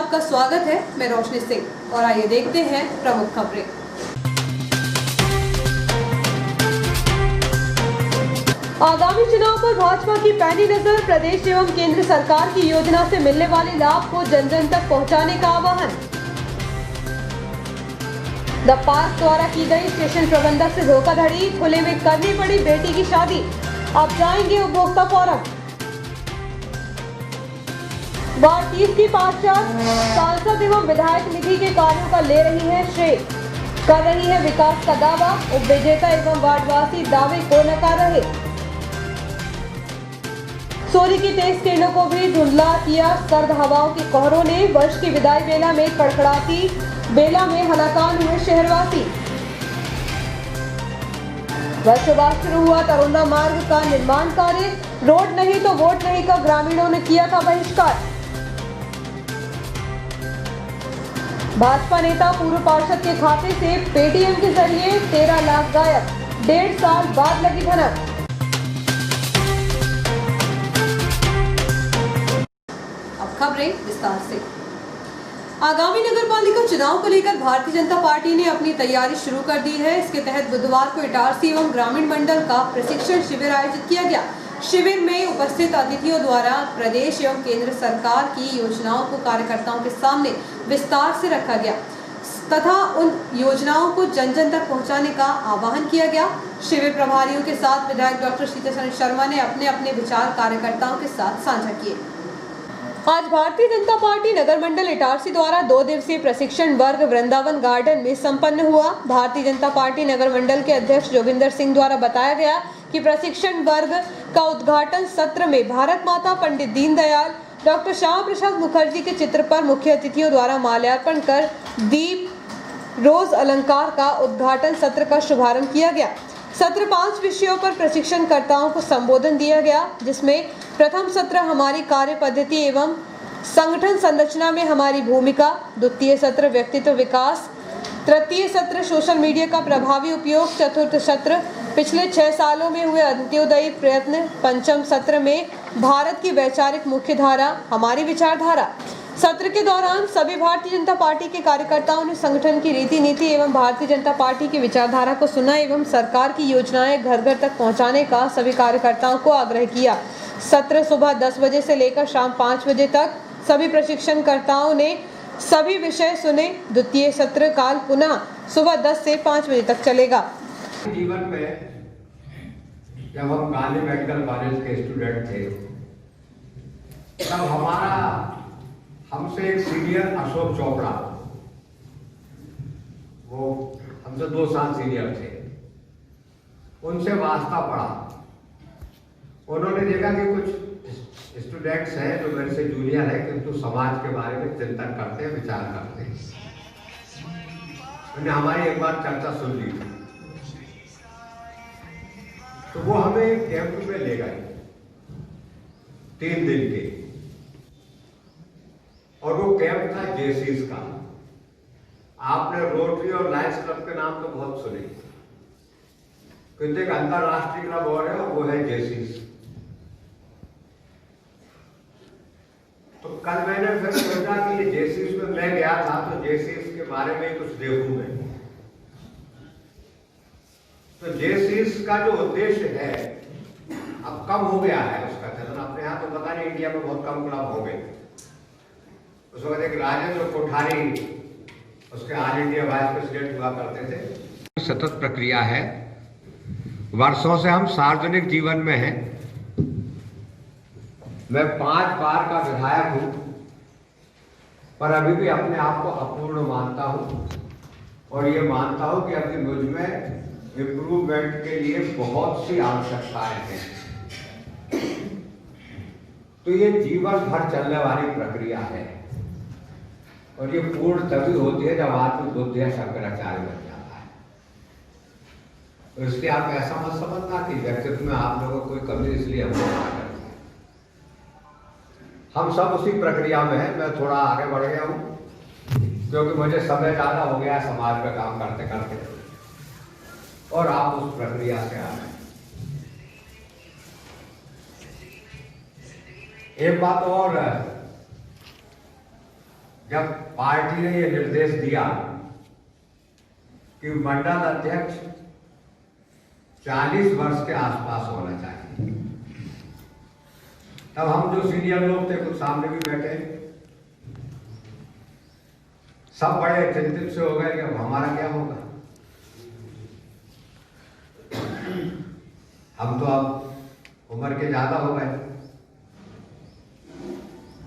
आपका स्वागत है। मैं रोशनी सिंह और आइए देखते हैं प्रमुख खबरें। आगामी चुनाव पर भाजपा की पैनी नजर, प्रदेश एवं केंद्र सरकार की योजना से मिलने वाले लाभ को जन जन तक पहुंचाने का आह्वान। द पार्क द्वारा की गई स्टेशन प्रबंधक से धोखाधड़ी, खुले में करनी पड़ी बेटी की शादी, अब जाएंगे उपभोक्ता फोरम। वार्ड 30 की पार्षद सांसद एवं विधायक निधि के कार्यों का ले रही है श्रेय, कर रही है विकास का दावा, उप विजेता एवं वार्डवासी दावे को नकार रहे। सूर्य की तेज किरणों को भी धुंधला किया सर्द हवाओं की कोहरों ने, वर्ष की विदाई बेला में कड़कड़ाती बेला में हलाकान हुए शहरवासी। वर्षों शुरू हुआ तरोंदा मार्ग का निर्माण कार्य, रोड नहीं तो वोट नहीं का ग्रामीणों ने किया था बहिष्कार। भाजपा नेता पूर्व पार्षद के खाते से पेटीएम के जरिए 13 लाख गायब, 1.5 साल बाद लगी भनक। अब खबरें विस्तार से। आगामी नगर पालिका चुनाव को लेकर भारतीय जनता पार्टी ने अपनी तैयारी शुरू कर दी है। इसके तहत बुधवार को इटारसी एवं ग्रामीण मंडल का प्रशिक्षण शिविर आयोजित किया गया। शिविर में उपस्थित अतिथियों द्वारा प्रदेश एवं केंद्र सरकार की योजनाओं को कार्यकर्ताओं के सामने विस्तार से रखा गया तथा उन योजनाओं को जन जन तक पहुंचाने का आह्वान किया गया। शिविर प्रभारियों के साथ विधायक डॉक्टर सीतासरन शर्मा ने अपने अपने विचार कार्यकर्ताओं के साथ साझा किए। आज भारतीय जनता पार्टी नगर मंडल इटारसी द्वारा 2 दिवसीय प्रशिक्षण वर्ग वृंदावन गार्डन में संपन्न हुआ। भारतीय जनता पार्टी नगर मंडल के अध्यक्ष जोगिंदर सिंह द्वारा बताया गया कि प्रशिक्षण वर्ग का उद्घाटन सत्र में भारत माता पंडित दीनदयाल डॉक्टर श्यामा प्रसाद मुखर्जी के चित्र पर मुख्य अतिथियों द्वारा माल्यार्पण कर दीप रोज अलंकार का उद्घाटन सत्र का शुभारंभ किया गया। सत्र 5 विषयों पर प्रशिक्षणकर्ताओं को संबोधन दिया गया, जिसमें प्रथम सत्र हमारी कार्य पद्धति एवं संगठन संरचना में हमारी भूमिका, द्वितीय सत्र व्यक्तित्व विकास, तृतीय सत्र सोशल मीडिया का प्रभावी उपयोग, चतुर्थ सत्र पिछले 6 सालों में हुए अंत्योदयी प्रयत्न, पंचम सत्र में भारत की वैचारिक मुख्य धारा हमारी विचारधारा। सत्र के दौरान सभी भारतीय जनता पार्टी के कार्यकर्ताओं ने संगठन की रीति नीति एवं भारतीय जनता पार्टी की विचारधारा को सुना एवं सरकार की योजनाएं घर घर तक पहुंचाने का सभी कार्यकर्ताओं को आग्रह किया। सत्र सुबह 10 बजे से लेकर शाम 5 बजे तक सभी प्रशिक्षणकर्ताओं ने सभी विषय सुने। द्वितीय सत्र काल पुनः सुबह 10 से 5 बजे तक चलेगा। जीवन में जब हम गांधी मेडिकल कॉलेज के स्टूडेंट थे तब हमसे एक सीनियर अशोक चोपड़ा, वो हमसे 2 साल सीनियर थे, उनसे वास्ता पड़ा। उन्होंने देखा कि कुछ स्टूडेंट्स हैं जो मेरे से जूनियर है किंतु समाज के बारे में चिंतन करते हैं, विचार करते हैं। उन्होंने हमारी एक बार चर्चा सुन ली थी, तो वो हमें कैंप में ले गए 3 दिन के, और वो कैंप था जेसीस का। आपने रोटरी और लायंस क्लब के नाम तो बहुत सुने, किंतु एक अंतरराष्ट्रीय क्लब और है, और वो है जेसीस। तो कल मैंने फिर सोचा कि ये जेसीस में मैं गया था तो जेसीस के बारे में कुछ देखूं मैं। तो जेसीस का जो उद्देश्य है अब कम हो गया है उसका चलन, अपने यहाँ तो पता नहीं, इंडिया में बहुत कम क्लब हो गए। उस वक्त एक राजेंद्र कोठारी उसके ऑल इंडिया वाइस प्रेसिडेंट हुआ करते थे। सतत प्रक्रिया है, वर्षों से हम सार्वजनिक जीवन में हैं। मैं 5 बार का विधायक हूं, पर अभी भी अपने आप को अपूर्ण मानता हूं और ये मानता हूं कि अभी मुझ में इम्प्रूवमेंट के लिए बहुत सी आवश्यकताएं हैं। तो ये जीवन भर चलने वाली प्रक्रिया है और ये पूर्ण तभी होती है जब आत्म बुद्ध शंकराचार्य बन जाता है। तो इसलिए आप ऐसा मत समझना कि व्यक्तित्व में आप लोगों को कोई कमी इसलिए हम लोग करते हैं। हम सब उसी प्रक्रिया में हैं। मैं थोड़ा आगे बढ़ गया हूँ क्योंकि मुझे समय ज़्यादा हो गया समाज में काम करते करते, और आप उस प्रक्रिया से आ रहे हैं। एक बात और जब पार्टी ने ये निर्देश दिया कि मंडल अध्यक्ष 40 वर्ष के आसपास होना चाहिए, तब हम जो सीनियर लोग थे कुछ सामने भी बैठे, सब बड़े चिंतित से हो गए कि अब हमारा क्या होगा। हम तो अब उम्र के ज्यादा हो गए,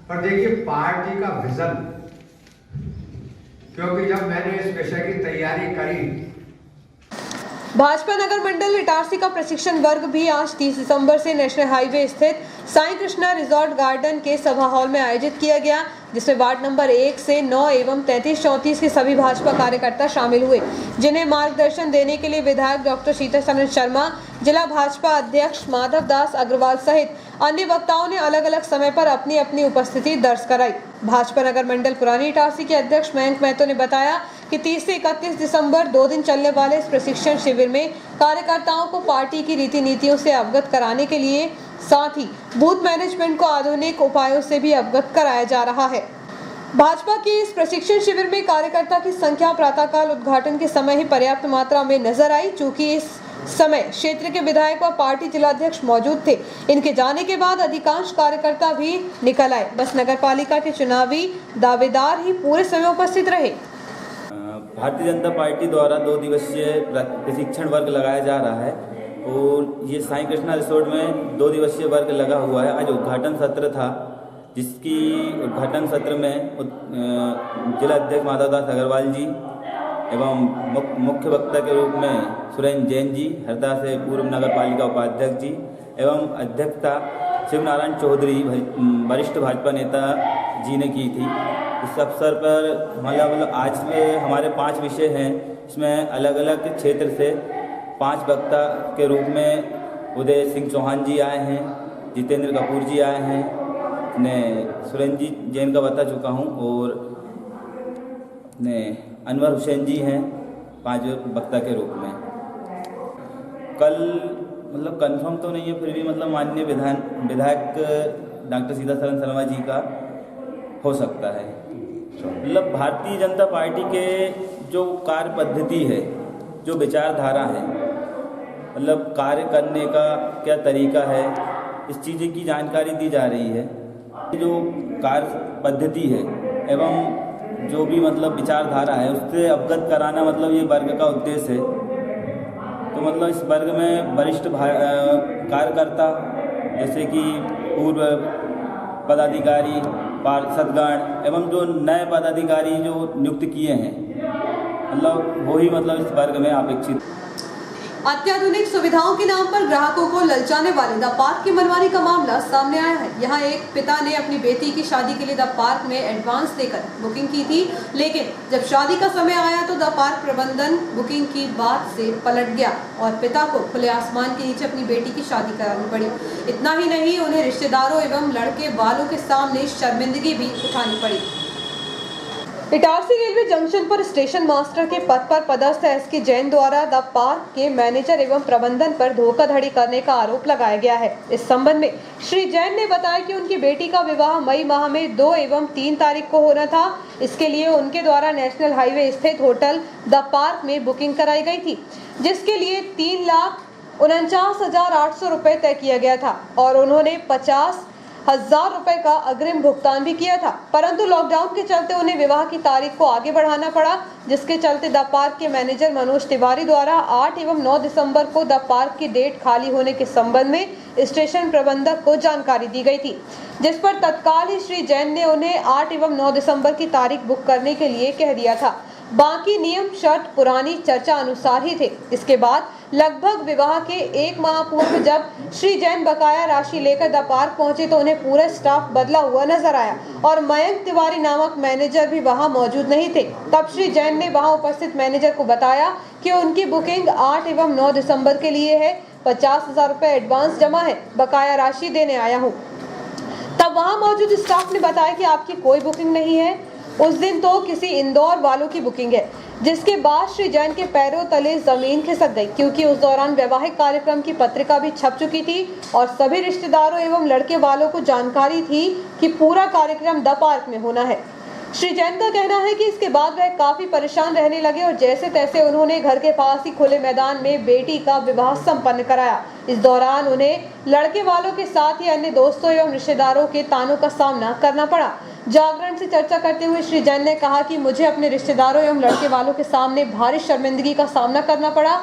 पर देखिए पार्टी का विजन, क्योंकि जब मैंने इस विषय की तैयारी करी, भाजपा नगर मंडल इटारसी का प्रशिक्षण वर्ग भी आज 30 दिसंबर से नेशनल हाईवे स्थित साईं कृष्णा रिजॉर्ट गार्डन के सभा हॉल में आयोजित किया गया, जिसमें वार्ड नंबर 1 से 9 एवं 33-34 के सभी भाजपा कार्यकर्ता शामिल हुए, जिन्हें मार्गदर्शन देने के लिए विधायक डॉक्टर शीतल शर्मा, जिला भाजपा अध्यक्ष माधव दास अग्रवाल सहित अन्य वक्ताओं ने अलग अलग समय पर अपनी अपनी उपस्थिति दर्ज कराई। भाजपा नगर मंडल पुरानी इटारसी के अध्यक्ष मयंक महतो ने बताया कि 30 से 31 दिसंबर 2 दिन चलने वाले इस प्रशिक्षण शिविर में कार्यकर्ताओं को पार्टी की रीति नीतियों से अवगत कराने के लिए साथ ही बूथ मैनेजमेंट को आधुनिक उपायों से भी अवगत कराया जा रहा है। भाजपा के इस प्रशिक्षण शिविर में कार्यकर्ता की संख्या प्रातःकाल उद्घाटन के समय ही पर्याप्त मात्रा में नजर आई, चूँकि इस समय क्षेत्र के विधायक व पार्टी जिलाध्यक्ष मौजूद थे। इनके जाने के बाद अधिकांश कार्यकर्ता भी निकल आए। बस नगरपालिका के चुनावी दावेदार ही पूरे समय उपस्थित रहे। भारतीय जनता पार्टी द्वारा 2 दिवसीय प्रशिक्षण वर्ग लगाया जा रहा है और ये साईं कृष्णा रिसोर्ट में 2 दिवसीय वर्ग लगा हुआ है। आज उद्घाटन सत्र था, जिसकी उद्घाटन सत्र में जिला अध्यक्ष माधव दास अग्रवाल जी एवं मुख्य वक्ता के रूप में सुरेंद्र जैन जी, हरदा से पूर्व नगर पालिका उपाध्यक्ष जी एवं अध्यक्षता शिव नारायण चौधरी वरिष्ठ भाजपा नेता जी ने की थी। इस अवसर पर मतलब आज में हमारे 5 विषय हैं, इसमें अलग अलग क्षेत्र से 5 वक्ता के रूप में उदय सिंह चौहान जी आए हैं, जितेंद्र कपूर जी आए हैं, ने सुरेंद्र जी जैन का बता चुका हूं, और ने अनवर हुसैन जी हैं 5 वक्ता के रूप में। कल मतलब कंफर्म तो नहीं है, फिर भी मतलब माननीय विधायक डॉक्टर सीतासरण शर्मा जी का हो सकता है। मतलब भारतीय जनता पार्टी के जो कार्य पद्धति है, जो विचारधारा है, मतलब कार्य करने का क्या तरीका है, इस चीज़ की जानकारी दी जा रही है। जो कार्य पद्धति है एवं जो भी मतलब विचारधारा है, उससे अवगत कराना मतलब ये वर्ग का उद्देश्य है। तो मतलब इस वर्ग में वरिष्ठ कार्यकर्ता जैसे कि पूर्व पदाधिकारी, पार्षदगण एवं जो नए पदाधिकारी जो नियुक्त किए हैं, मतलब वही मतलब इस वर्ग में अपेक्षित। अत्याधुनिक सुविधाओं के नाम पर ग्राहकों को ललचाने वाले द पार्क की मनमानी का मामला सामने आया है। यहाँ एक पिता ने अपनी बेटी की शादी के लिए द पार्क में एडवांस देकर बुकिंग की थी, लेकिन जब शादी का समय आया तो द पार्क प्रबंधन बुकिंग की बात से पलट गया और पिता को खुले आसमान के नीचे अपनी बेटी की शादी करानी पड़ी। इतना ही नहीं, उन्हें रिश्तेदारों एवं लड़के वालों के सामने शर्मिंदगी भी उठानी पड़ी। इटारसी रेलवे जंक्शन पर स्टेशन मास्टर के पद पर पदस्थ एसके जैन द्वारा द पार्क के मैनेजर एवं प्रबंधन पर धोखाधड़ी करने का आरोप लगाया गया है। इस संबंध में श्री जैन ने बताया कि उनकी बेटी का विवाह मई माह में 2 एवं 3 तारीख को होना था। इसके लिए उनके द्वारा नेशनल हाईवे स्थित होटल द पार्क में बुकिंग कराई गई थी, जिसके लिए 3,49,800 रुपए तय किया गया था और उन्होंने 50,000 रुपए का अग्रिम भुगतान भी किया था, परंतु लॉकडाउन के चलते उन्हें विवाह की तारीख को आगे बढ़ाना पड़ा, जिसके चलते द पार्क के मैनेजर मनोज तिवारी द्वारा 8 एवं 9 दिसंबर को द पार्क की डेट खाली होने के संबंध में स्टेशन प्रबंधक को जानकारी दी गई थी, जिस पर तत्काल ही श्री जैन ने उन्हें 8 एवं 9 दिसंबर की तारीख बुक करने के लिए कह दिया था। बाकी नियम शर्त पुरानी चर्चा अनुसार ही थे। इसके बाद लगभग विवाह के 1 माह पूर्व जब श्री जैन बकाया राशि लेकर द पार्क पहुंचे तो उन्हें पूरा स्टाफ बदला हुआ नजर आया और मयंक तिवारी नामक मैनेजर भी वहां मौजूद नहीं थे। तब श्री जैन ने वहां उपस्थित मैनेजर को बताया कि उनकी बुकिंग 8 एवं 9 दिसंबर के लिए है, 50,000 रुपए एडवांस जमा है, बकाया राशि देने आया हूँ। तब वहां मौजूद स्टाफ ने बताया कि आपकी कोई बुकिंग नहीं है, उस दिन तो किसी इंदौर वालों की बुकिंग है, जिसके बाद श्री जैन के पैरों तले जमीन खिसक गई, क्योंकि उस दौरान वैवाहिक कार्यक्रम की पत्रिका भी छप चुकी थी और सभी रिश्तेदारों एवं लड़के वालों को जानकारी थी कि पूरा कार्यक्रम द पार्क में होना है। श्री जैन का कहना है कि इसके बाद वह काफी परेशान रहने लगे और जैसे तैसे उन्होंने घर के पास ही खुले मैदान में बेटी का विवाह संपन्न कराया। इस दौरान उन्हें लड़के वालों के साथ ही अन्य दोस्तों एवं रिश्तेदारों के तानों का सामना करना पड़ा। जागरण से चर्चा करते हुए श्री जैन ने कहा कि मुझे अपने रिश्तेदारों एवं लड़के वालों के सामने भारी शर्मिंदगी का सामना करना पड़ा।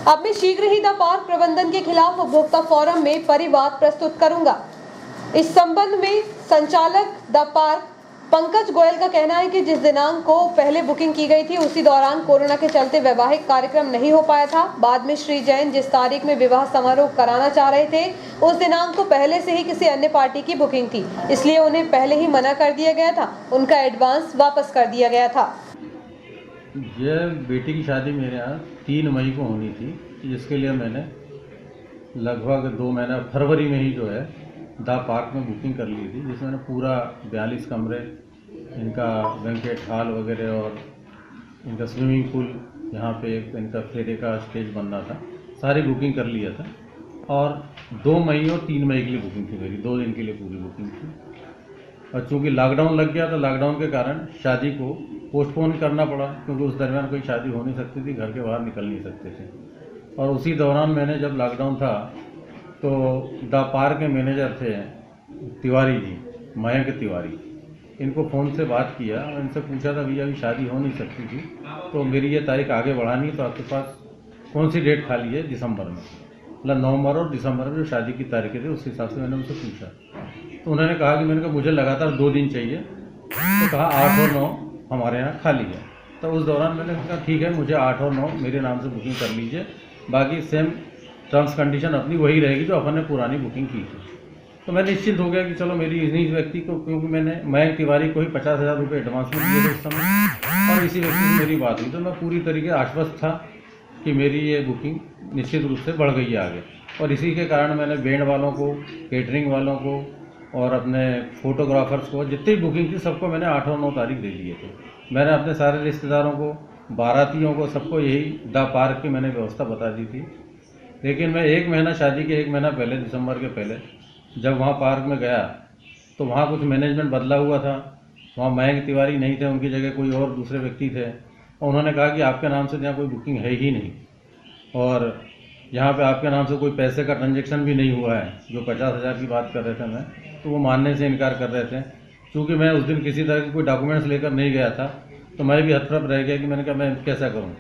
अब मैं शीघ्र ही द पार्क प्रबंधन के खिलाफ उपभोक्ता फोरम में परिवाद प्रस्तुत करूंगा। इस संबंध में संचालक द पार्क पंकज गोयल का कहना है कि जिस दिनांक को पहले बुकिंग की गई थी उसी दौरान कोरोना के चलते वैवाहिक कार्यक्रम नहीं हो पाया था। बाद में श्री जैन जिस तारीख में विवाह समारोह कराना चाह रहे थे उस दिनांक को पहले से ही किसी अन्य पार्टी की बुकिंग थी, इसलिए उन्हें पहले ही मना कर दिया गया था। उनका एडवांस वापस कर दिया गया था। ये बेटी की शादी मेरे यहाँ 3 मई को होनी थी, जिसके लिए मैंने लगभग 2 महीना फरवरी में ही जो है द पार्क में बुकिंग कर ली थी, जिसमें मैंने पूरा 42 कमरे, इनका बैंकेट हॉल वगैरह और इनका स्विमिंग पूल, यहाँ पे एक इनका फेरे का स्टेज बनना था, सारी बुकिंग कर लिया था। और 2 मई और 3 मई के लिए बुकिंग थी मेरी, 2 दिन के लिए पूरी बुकिंग थी। और चूँकि लॉकडाउन लग गया तो लॉकडाउन के कारण शादी को पोस्टपोन करना पड़ा, क्योंकि उस दरमियान कोई शादी हो नहीं सकती थी, घर के बाहर निकल नहीं सकते थे। और उसी दौरान मैंने जब लॉकडाउन था तो द पार्क के मैनेजर थे तिवारी जी, मयंक तिवारी, इनको फ़ोन से बात किया और इनसे पूछा था भैया अभी शादी हो नहीं सकती थी तो मेरी ये तारीख आगे बढ़ानी है, तो आपके पास कौन सी डेट खाली है दिसंबर में, मतलब नवंबर और दिसंबर में जो शादी की तारीखें थी उस हिसाब से मैंने उनसे पूछा। तो उन्होंने कहा कि मैंने कहा मुझे लगातार 2 दिन चाहिए, तो कहा 8 और 9 हमारे यहाँ खाली है। तो उस दौरान मैंने कहा ठीक है, मुझे 8 और 9 मेरे नाम से बुकिंग कर लीजिए, बाकी सेम टर्म्स कंडीशन अपनी वही रहेगी जो अपन ने पुरानी बुकिंग की थी। तो मैं निश्चिंत हो गया कि चलो मेरी इन्हीं व्यक्ति को, क्योंकि मैंने मयंक तिवारी को ही 50,000 रुपये एडवांस में दिए थे उस समय, और इसी व्यक्ति से मेरी बात हुई, तो मैं पूरी तरीके आश्वस्त था कि मेरी ये बुकिंग निश्चित रूप से बढ़ गई है आगे। और इसी के कारण मैंने बैंड वालों को, केटरिंग वालों को और अपने फोटोग्राफर्स को, जितनी बुकिंग थी सबको मैंने 8 और 9 तारीख दे दिए थे। मैंने अपने सारे रिश्तेदारों को, बारातियों को, सबको यही द पार्क की मैंने व्यवस्था बता दी थी। लेकिन मैं 1 महीना, शादी के 1 महीना पहले, दिसंबर के पहले जब वहाँ पार्क में गया तो वहाँ कुछ मैनेजमेंट बदला हुआ था। वहाँ मयंक तिवारी नहीं थे, उनकी जगह कोई और दूसरे व्यक्ति थे, और उन्होंने कहा कि आपके नाम से यहाँ कोई बुकिंग है ही नहीं, और यहाँ पे आपके नाम से कोई पैसे का ट्रांजैक्शन भी नहीं हुआ है। जो 50,000 की बात कर रहे थे मैं, तो वो मानने से इनकार कर रहे थे। क्योंकि मैं उस दिन किसी तरह के कोई डॉक्यूमेंट्स लेकर नहीं गया था, तो मैं भी हतप्रभ रह गया कि मैंने कहा मैं कैसा करूँ।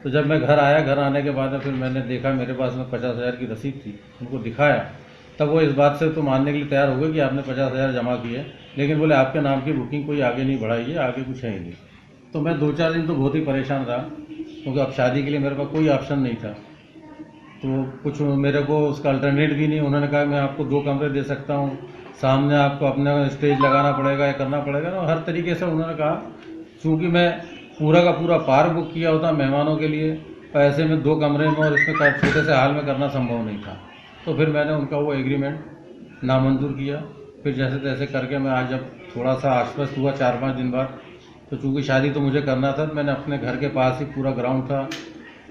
तो जब मैं घर आया, घर आने के बाद फिर मैंने देखा मेरे पास में 50,000 की रसीद थी, उनको दिखाया, तब वो इस बात से तो मानने के लिए तैयार हो गए कि आपने 50,000 जमा किए, लेकिन बोले आपके नाम की बुकिंग कोई आगे नहीं बढ़ाई है, आगे कुछ है ही नहीं। तो मैं 2-4 दिन तो बहुत ही परेशान रहा, क्योंकि अब शादी के लिए मेरे पास कोई ऑप्शन नहीं था। तो कुछ मेरे को उसका अल्टरनेट भी नहीं। उन्होंने कहा मैं आपको 2 कमरे दे सकता हूँ, सामने आपको अपना स्टेज लगाना पड़ेगा या करना पड़ेगा, और हर तरीके से उन्होंने कहा। चूँकि मैं पूरा का पूरा पार्क बुक किया होता मेहमानों के लिए, तो ऐसे में 2 कमरे में और इसमें छोटे से हाल में करना संभव नहीं था। तो फिर मैंने उनका वो एग्रीमेंट नामंजूर किया। फिर जैसे तैसे करके मैं आज जब थोड़ा सा आश्वस्त हुआ 4-5 दिन बाद, तो चूँकि शादी तो मुझे करना था, मैंने अपने घर के पास ही पूरा ग्राउंड था,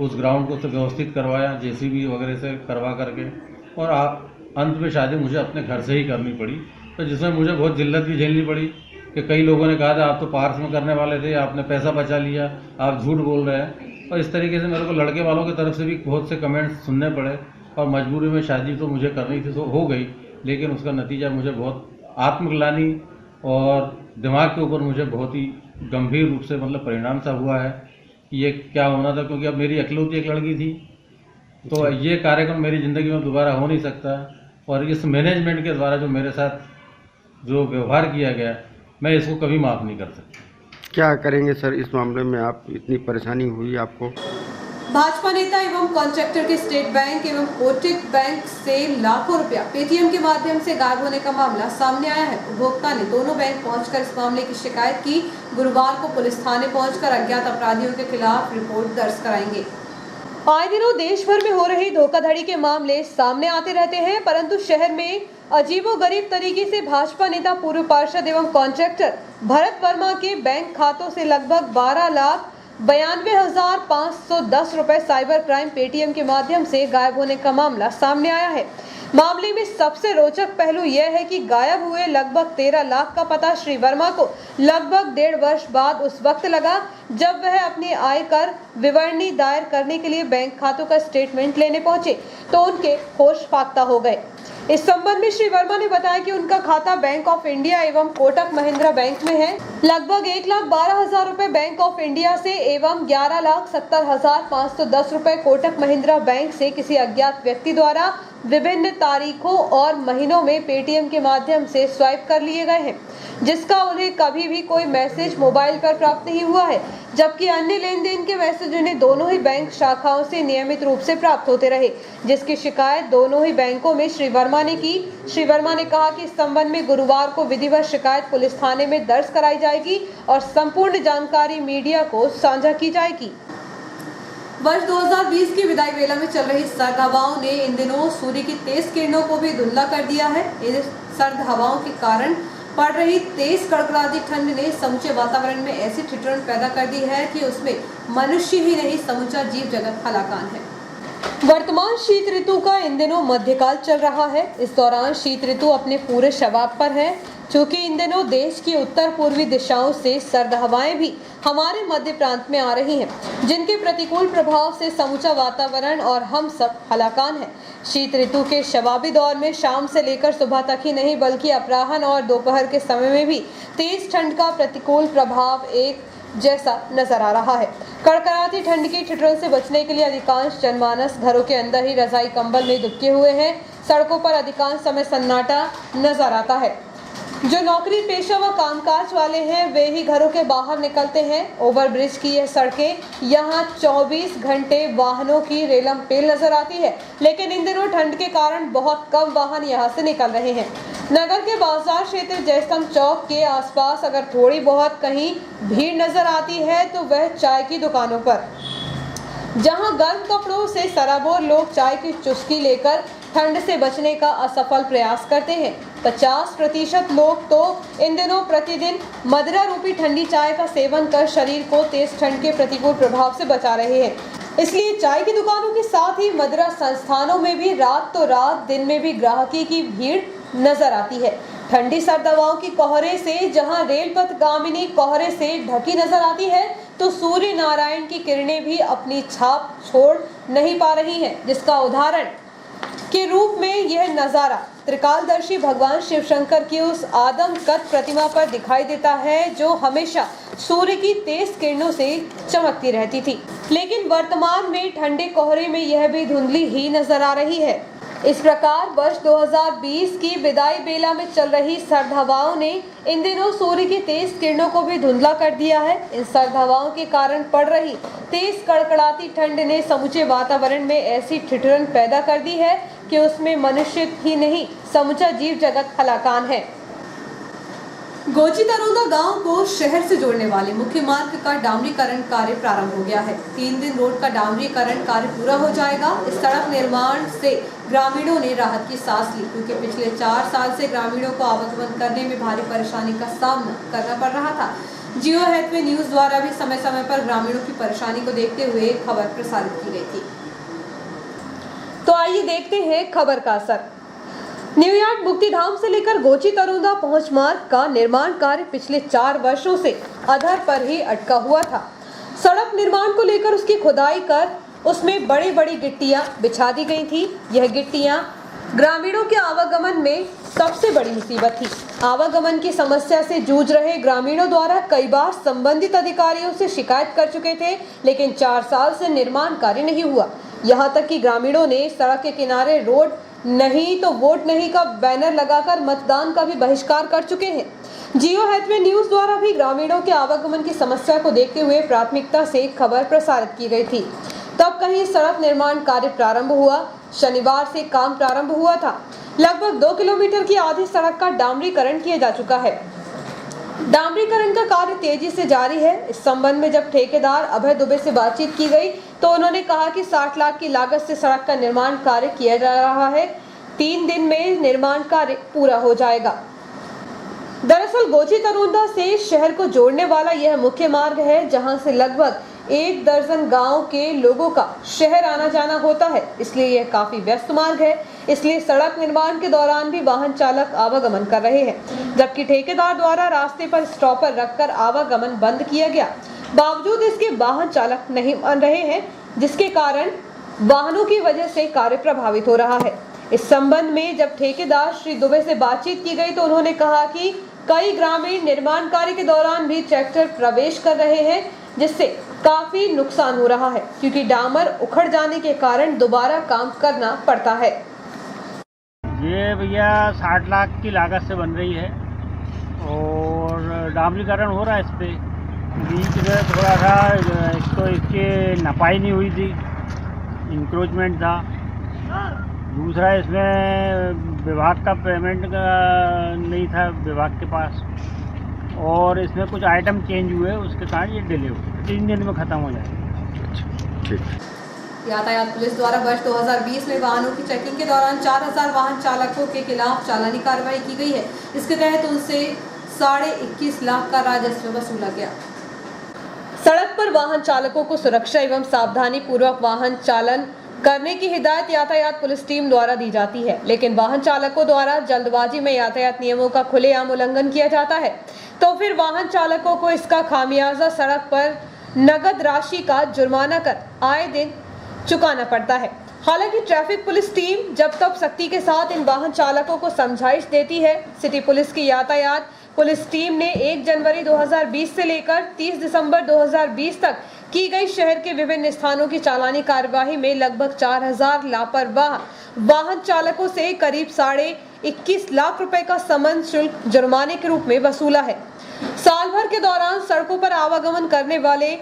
उस ग्राउंड को तो व्यवस्थित करवाया जेसीबी वगैरह से करवा करके, और अंत में शादी मुझे अपने घर से ही करनी पड़ी। तो जिसमें मुझे बहुत जिल्लत भी झेलनी पड़ी कि कई लोगों ने कहा था आप तो पार्क में करने वाले थे, आपने पैसा बचा लिया, आप झूठ बोल रहे हैं। और इस तरीके से मेरे को लड़के वालों की तरफ से भी बहुत से कमेंट्स सुनने पड़े, और मजबूरी में शादी तो मुझे करनी थी, तो हो गई, लेकिन उसका नतीजा मुझे बहुत आत्मग्लानि और दिमाग के ऊपर मुझे बहुत ही गंभीर रूप से मतलब परिणाम सा हुआ है कि ये क्या होना था। क्योंकि अब मेरी इकलौती एक लड़की थी, तो ये कार्यक्रम मेरी ज़िंदगी में दोबारा हो नहीं सकता। और इस मैनेजमेंट के द्वारा जो मेरे साथ जो व्यवहार किया गया, मैं इसको कभी माफ़ नहीं कर सकता। क्या करेंगे सर इस मामले में? आप इतनी परेशानी हुई आपको? भाजपा नेता एवं कॉन्ट्रैक्टर के स्टेट बैंक एवं कोटक बैंक से लाखों रुपया पेटीएम के माध्यम से गायब होने का मामला सामने आया है। उपभोक्ता ने दोनों बैंक पहुंचकर इस मामले की शिकायत की। गुरुवार को पुलिस थाने पहुंचकर अज्ञात अपराधियों के खिलाफ रिपोर्ट दर्ज कराएंगे। आए दिनों देश भर में हो रही धोखाधड़ी के मामले सामने आते रहते हैं, परंतु शहर में अजीबोगरीब तरीके से भाजपा नेता, पूर्व पार्षद एवं कॉन्ट्रैक्टर भरत वर्मा के बैंक खातों से लगभग 12 लाख 92,510 रुपए साइबर क्राइम पेटीएम के माध्यम से गायब होने का मामला सामने आया है। मामले में सबसे रोचक पहलू यह है कि गायब हुए लगभग 13 लाख का पता श्री वर्मा को लगभग 1.5 वर्ष बाद उस वक्त लगा जब वह अपनी आयकर विवरणी दायर करने के लिए बैंक खातों का स्टेटमेंट लेने पहुंचे तो उनके होश फाख्ता हो गए। इस संबंध में श्री वर्मा ने बताया कि उनका खाता बैंक ऑफ इंडिया एवं कोटक महिंद्रा बैंक में है। लगभग 1,12,000 रुपए बैंक ऑफ इंडिया से एवं 11,70,510 रुपए कोटक महिंद्रा बैंक से किसी अज्ञात व्यक्ति द्वारा विभिन्न तारीखों और महीनों में पेटीएम के माध्यम से स्वाइप कर लिए गए हैं, जिसका उन्हें कभी भी कोई मैसेज मोबाइल पर प्राप्त नहीं हुआ है, जबकि अन्य लेन देन के मैसेज उन्हें दोनों ही बैंक शाखाओं से नियमित रूप से प्राप्त होते रहे, जिसकी शिकायत दोनों ही बैंकों में श्री वर्मा ने की। श्री वर्मा ने कहा कि इस संबंध में गुरुवार को विधिवत शिकायत पुलिस थाने में दर्ज कराई जाएगी और संपूर्ण जानकारी मीडिया को साझा की जाएगी। वर्ष 2020 की विदाई बेला में चल रही सर्द हवाओं ने इन दिनों सूर्य की तेज किरणों को भी धुंधला कर दिया है। इन सर्द हवाओं के कारण पड़ रही तेज कड़कड़ाती ठंड ने समूचे वातावरण में ऐसी ठिठुरन पैदा कर दी है कि उसमें मनुष्य ही नहीं समूचा जीव जगत हलाकान है। वर्तमान शीत ऋतु का इन दिनों मध्यकाल चल रहा है। इस दौरान शीत ऋतु अपने पूरे शबाब पर है। चूँकि इन दिनों देश की उत्तर पूर्वी दिशाओं से सर्द हवाएं भी हमारे मध्य प्रांत में आ रही हैं, जिनके प्रतिकूल प्रभाव से समूचा वातावरण और हम सब हलाकान है। शीत ऋतु के शबाबी दौर में शाम से लेकर सुबह तक ही नहीं बल्कि अपराह्न और दोपहर के समय में भी तेज ठंड का प्रतिकूल प्रभाव एक जैसा नजर आ रहा है। कड़कड़ाती ठंड की ठिठुरन से बचने के लिए अधिकांश जनमानस घरों के अंदर ही रजाई कंबल में दुबके हुए हैं। सड़कों पर अधिकांश समय सन्नाटा नजर आता है। जो नौकरी पेशा व कामकाज वाले हैं वे ही घरों के बाहर निकलते हैं। ओवरब्रिज की यह सड़कें यहाँ 24 घंटे वाहनों की रेलम पेल नजर आती है, लेकिन इन दिनों ठंड के कारण बहुत कम वाहन यहाँ से निकल रहे हैं। नगर के बाजार क्षेत्र जयस्तंभ चौक के आसपास अगर थोड़ी बहुत कहीं भीड़ नजर आती है तो वह चाय की दुकानों पर, जहां गर्म कपड़ों से सराबोर लोग चाय की चुस्की लेकर ठंड से बचने का असफल प्रयास करते हैं। 50% लोग तो इन दिनों प्रतिदिन मदिरा रूपी ठंडी चाय का सेवन कर शरीर को तेज ठंड के प्रतिकूल प्रभाव से बचा रहे हैं। इसलिए चाय की दुकानों के साथ ही मदिरा संस्थानों में भी रात तो रात दिन में भी ग्राहकी की भीड़ नजर आती है। ठंडी सर्द हवाओं की कोहरे से जहां रेलपथ गामिनी कोहरे से ढकी नजर आती है, तो सूर्य नारायण की किरणें भी अपनी छाप छोड़ नहीं पा रही हैं, जिसका उदाहरण के रूप में यह नजारा त्रिकालदर्शी भगवान शिव शंकर की उस आदम कद प्रतिमा पर दिखाई देता है जो हमेशा सूर्य की तेज किरणों से चमकती रहती थी, लेकिन वर्तमान में ठंडे कोहरे में यह भी धुंधली ही नजर आ रही है। इस प्रकार वर्ष 2020 की विदाई बेला में चल रही सर्द हवाओं ने इन दिनों सूर्य की तेज किरणों को भी धुंधला कर दिया है। इन सर्द हवाओं के कारण पड़ रही तेज कड़कड़ाती ठंड ने समूचे वातावरण में ऐसी ठिठुरन पैदा कर दी है कि उसमें मनुष्य ही नहीं समूचा जीव जगत हलाकान है। गोची तरोदा गांव को शहर से जोड़ने वाले मुख्य मार्ग का डामरीकरण कार्य प्रारंभ हो गया है। 3 दिन रोड का डामरीकरण कार्य पूरा हो जाएगा। इस सड़क निर्माण से ग्रामीणों ने राहत की सांस ली, क्योंकि पिछले 4 साल से ग्रामीणों को आवागमन करने में भारी परेशानी का सामना करना पड़ रहा था। जियो हैथवे न्यूज द्वारा भी समय समय पर ग्रामीणों की परेशानी को देखते हुए खबर प्रसारित की गई थी। तो आइए देखते हैं खबर का असर। न्यूयॉर्क मुक्तिधाम से लेकर गोची तरोदा पहुंच मार्ग का निर्माण कार्य पिछले 4 वर्षों से अधर पर ही अटका हुआ था। सड़क निर्माण को लेकर उसकी खुदाई कर उसमें बड़ी बड़ी गिट्टियां बिछा दी गई थी। यह गिट्टियां ग्रामीणों के आवागमन में सबसे बड़ी मुसीबत थी। आवागमन की समस्या से जूझ रहे ग्रामीणों द्वारा कई बार संबंधित अधिकारियों से शिकायत कर चुके थे, लेकिन 4 साल से निर्माण कार्य नहीं हुआ। यहाँ तक कि ग्रामीणों ने सड़क के किनारे रोड नहीं तो वोट नहीं का बैनर लगाकर मतदान का भी बहिष्कार कर चुके हैं। जियो हैथवे न्यूज द्वारा भी ग्रामीणों के आवागमन की समस्या को देखते हुए प्राथमिकता से खबर प्रसारित की गई थी। तब कहीं सड़क निर्माण कार्य प्रारंभ हुआ। शनिवार से काम प्रारंभ हुआ था। लगभग 2 किलोमीटर की आधी सड़क का डामरीकरण किया जा चुका है। डामरीकरण का कार्य तेजी से जारी है। इस संबंध में जब ठेकेदार अभय दुबे से बातचीत की गई तो उन्होंने कहा कि 60 लाख की लागत से सड़क का निर्माण कार्य किया जा रहा है। 3 दिन में निर्माण कार्य पूरा हो जाएगा। दरअसल गोची तरोदा से शहर को जोड़ने वाला यह मुख्य मार्ग है, जहां से लगभग 1 दर्जन गांव के लोगों का शहर आना जाना होता है, इसलिए यह काफी व्यस्त मार्ग है। इसलिए सड़क निर्माण के दौरान भी वाहन चालक आवागमन कर रहे हैं, जबकि ठेकेदार द्वारा रास्ते पर स्टॉपर रखकर आवागमन बंद किया गया। बावजूद इसके वाहन चालक नहीं मान रहे हैं, जिसके कारण वाहनों की वजह से कार्य प्रभावित हो रहा है। इस संबंध में जब ठेकेदार श्री दुबे से बातचीत की गई तो उन्होंने कहा कि कई ग्रामीण निर्माण कार्य के दौरान भी ट्रैक्टर प्रवेश कर रहे हैं, जिससे काफी नुकसान हो रहा है, क्योंकि डामर उखड़ जाने के कारण दोबारा काम करना पड़ता है। ये भैया 60 लाख की लागत से बन रही है और डामरीकरण हो रहा है। इस पे बीच में थोड़ा सा इसको इसकी नपाई नहीं हुई थी, इंक्रोचमेंट था। दूसरा इसमें विभाग का पेमेंट का नहीं था विभाग के पास, और इसमें कुछ आइटम चेंज हुए, उसके कारण ये डिले हुए। 3 दिन में ख़त्म हो जाएगा। ठीक। यातायात पुलिस द्वारा वर्ष 2020 में वाहनों की चेकिंग के दौरान 4000 वाहन चालकों के खिलाफ चालानी कार्रवाई की गई है। इसके तहत उनसे 21.5 लाख का राजस्व वसूला गया। सड़क पर वाहन चालकों को सुरक्षा एवं सावधानी पूर्वक वाहन चालन करने की हिदायत यातायात पुलिस टीम द्वारा दी जाती है, लेकिन वाहन चालकों द्वारा जल्दबाजी में यातायात नियमों का खुलेआम उल्लंघन किया जाता है, तो फिर वाहन चालकों को इसका खामियाजा सड़क पर नगद राशि का जुर्माना कर आए दिन चुकाना पड़ता है। हालांकि ट्रैफिक पुलिस टीम जब तक सख्ती के साथ इन वाहन चालकों को समझाइश देती है। सिटी पुलिस की यातायात पुलिस टीम ने 1 जनवरी 2020 से लेकर 30 दिसंबर 2020 तक की गई शहर के विभिन्न स्थानों की चालानी कार्यवाही में लगभग 4000 लापरवाह वाहन चालकों से करीब 21.5 लाख रुपए का समन शुल्क जुर्माने के रूप में वसूला है। साल भर के दौरान सड़कों पर आवागमन करने वाले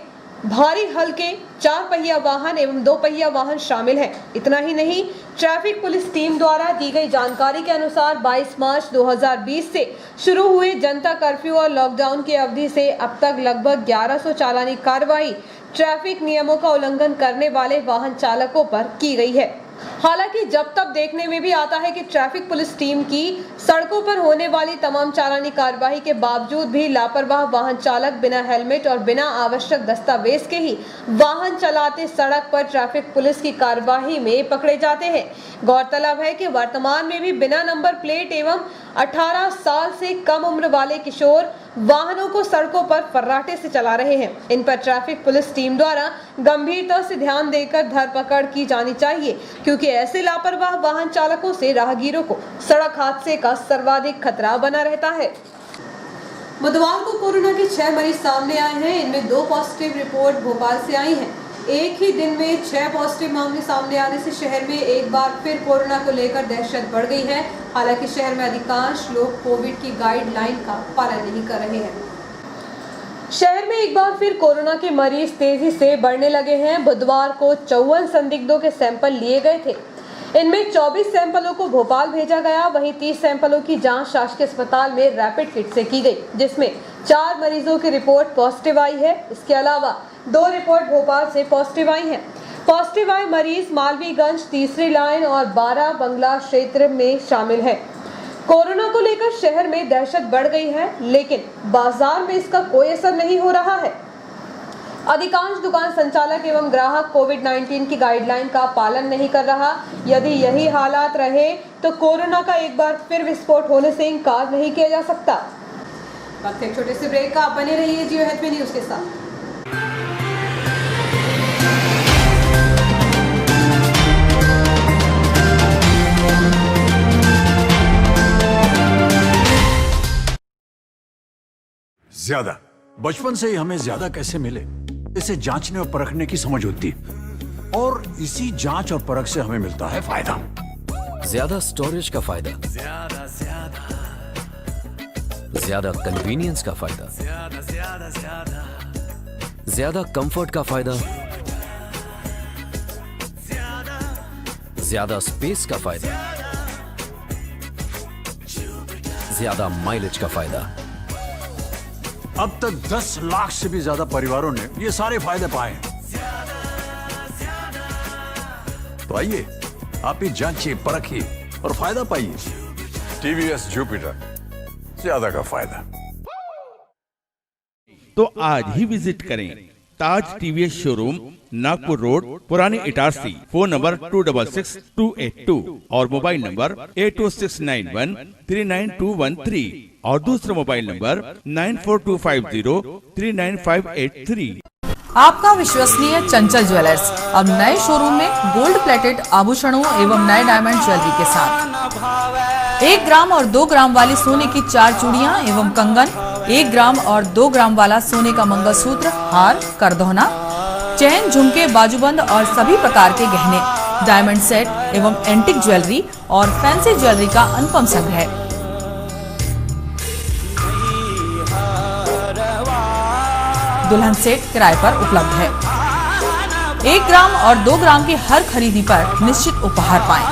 भारी हल्के 4 पहिया वाहन एवं 2 पहिया वाहन शामिल हैं। इतना ही नहीं, ट्रैफिक पुलिस टीम द्वारा दी गई जानकारी के अनुसार 22 मार्च 2020 से शुरू हुए जनता कर्फ्यू और लॉकडाउन की अवधि से अब तक लगभग 1100 चालानी कार्रवाई ट्रैफिक नियमों का उल्लंघन करने वाले वाहन चालकों पर की गई है। हालांकि जब तब देखने में भी आता है कि ट्रैफिक पुलिस टीम की सड़कों पर होने वाली तमाम चालानी कार्रवाई के बावजूद भी लापरवाह वाहन चालक बिना हेलमेट और बिना आवश्यक दस्तावेज के ही वाहन चलाते सड़क पर ट्रैफिक पुलिस की कार्रवाई में पकड़े जाते हैं। गौरतलब है कि वर्तमान में भी बिना नंबर प्लेट एवं 18 साल से कम उम्र वाले किशोर वाहनों को सड़कों पर फर्राटे से चला रहे हैं। इन पर ट्रैफिक पुलिस टीम द्वारा गंभीरता से ध्यान देकर धरपकड़ की जानी चाहिए, क्योंकि ऐसे लापरवाह वाहन चालकों से राहगीरों को सड़क हादसे का सर्वाधिक खतरा बना रहता है। बुधवार को कोरोना के 6 मरीज सामने आए हैं। इनमें 2 पॉजिटिव रिपोर्ट भोपाल से आई हैं। एक ही दिन में 6 पॉजिटिव मामले सामने आने से शहर में एक बार फिर कोरोना को लेकर दहशत बढ़ गई है। हालांकि शहर में अधिकांश लोग कोविड की गाइडलाइन का पालन नहीं कर रहे हैं। शहर में एक बार फिर कोरोना के मरीज तेजी से बढ़ने लगे हैं। बुधवार को 54 संदिग्धों के सैंपल लिए गए थे। इनमें 24 सैंपलों को भोपाल भेजा गया। वहीं 30 सैंपलों की जांच शासकीय अस्पताल में रैपिड किट से की गई, जिसमें 4 मरीजों की रिपोर्ट पॉजिटिव आई है। इसके अलावा 2 रिपोर्ट भोपाल से पॉजिटिव आई हैं। पॉजिटिव आए मरीज मालवीगंज, तीसरी लाइन और 12 बंगला क्षेत्र में शामिल है। कोरोना को लेकर शहर में दहशत बढ़ गई है, लेकिन बाजार में इसका कोई असर नहीं हो रहा है। अधिकांश दुकान संचालक एवं ग्राहक कोविड-19 की गाइडलाइन का पालन नहीं कर रहा। यदि यही हालात रहे तो कोरोना का एक बार फिर विस्फोट होने से इनकार नहीं किया जा सकता। वक्त एक छोटे से ब्रेक का, बने रहिए जियो हेल्थ न्यूज के साथ। ज्यादा बचपन से ही हमें ज्यादा कैसे मिले, इसे जांचने और परखने की समझ होती है, और इसी जांच और परख से हमें मिलता है फायदा। ज्यादा स्टोरेज का फायदा, ज्यादा कन्वीनियंस का फायदा, ज्यादा कंफर्ट का फायदा, ज्यादा स्पेस का फायदा, ज्यादा माइलेज का फायदा। अब तक 10 लाख से भी ज्यादा परिवारों ने ये सारे फायदे पाए हैं। तो आइए आप ही जांचिए, परखिए और फायदा पाइए। टीवीएस जुपिटर, ज्यादा का फायदा। तो आज ही विजिट करें ताज टीवीएस शोरूम, नागपुर रोड, पुरानी इटारसी। फोन नंबर 266282 और मोबाइल नंबर 82691399213 और दूसरा मोबाइल नंबर 9425039583। आपका विश्वसनीय चंचल ज्वेलर्स अब नए शोरूम में गोल्ड प्लेटेड आभूषणों एवं नए डायमंड ज्वेलरी के साथ 1 ग्राम और 2 ग्राम वाली सोने की 4 चूड़ियां एवं कंगन, 1 ग्राम और 2 ग्राम वाला सोने का मंगलसूत्र, हार, करदौना, चैन, झुमके, बाजूबंद और सभी प्रकार के गहने, डायमंड सेट एवं एंटिक ज्वेलरी और फैंसी ज्वेलरी का अनुपम संग्रह। दुल्हन सेट किराए पर उपलब्ध है। 1 ग्राम और 2 ग्राम की हर खरीदी पर निश्चित उपहार पाएं।